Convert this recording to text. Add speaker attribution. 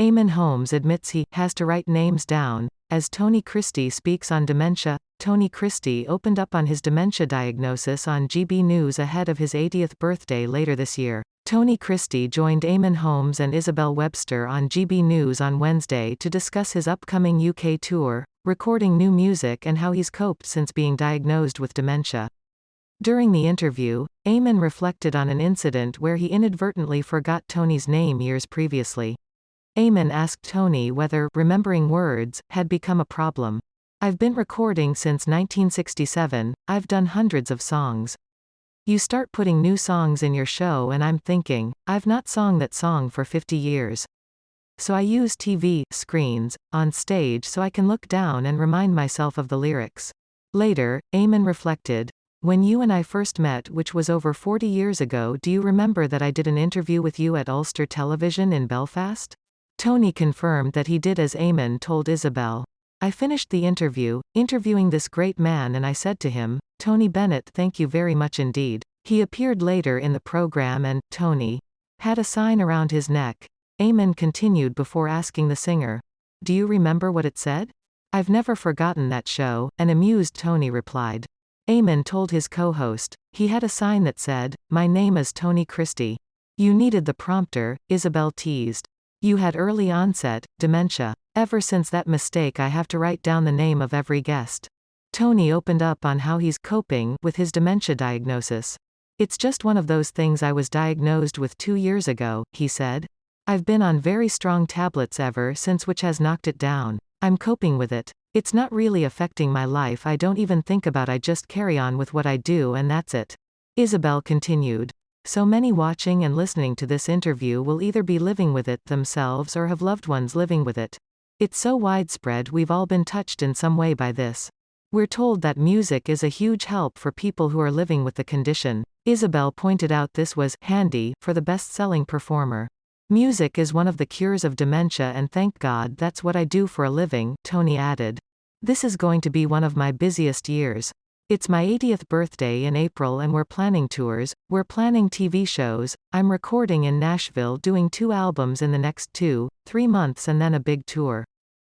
Speaker 1: Eamonn Holmes admits he has to write names down, as Tony Christie speaks on dementia. Tony Christie opened up on his dementia diagnosis on GB News ahead of his 80th birthday later this year. Tony Christie joined Eamonn Holmes and Isabel Webster on GB News on Wednesday to discuss his upcoming UK tour, recording new music and how he's coped since being diagnosed with dementia. During the interview, Eamonn reflected on an incident where he inadvertently forgot Tony's name years previously. Eamonn asked Tony whether remembering words had become a problem. "I've been recording since 1967, I've done hundreds of songs. You start putting new songs in your show and I'm thinking, I've not sung that song for 50 years. So I use TV screens on stage so I can look down and remind myself of the lyrics." Later, Eamonn reflected, "When you and I first met, which was over 40 years ago, do you remember that I did an interview with you at Ulster Television in Belfast?" Tony confirmed that he did, as Eamonn told Isabel. "I finished the interviewing this great man, and I said to him, 'Tony Bennett, thank you very much indeed.'" He appeared later in the program and Tony had a sign around his neck. Eamonn continued before asking the singer, "Do you remember what it said?" "I've never forgotten that show," an amused Tony replied. Eamonn told his co-host, "He had a sign that said, 'My name is Tony Christie.'" "You needed the prompter," Isabel teased. "You had early onset dementia. Ever since that mistake I have to write down the name of every guest." Tony opened up on how he's coping with his dementia diagnosis. "It's just one of those things I was diagnosed with 2 years ago," he said. "I've been on very strong tablets ever since, which has knocked it down. I'm coping with it. It's not really affecting my life. I don't even think about it. I just carry on with what I do and that's it." Isabel continued. "So many watching and listening to this interview will either be living with it themselves or have loved ones living with it. It's so widespread, we've all been touched in some way by this. We're told that music is a huge help for people who are living with the condition." Isabel pointed out this was handy for the best-selling performer. "Music is one of the cures of dementia, and thank God that's what I do for a living," Tony added. "This is going to be one of my busiest years. It's my 80th birthday in April and we're planning tours, we're planning TV shows, I'm recording in Nashville, doing 2 albums in the next 2-3 months and then a big tour.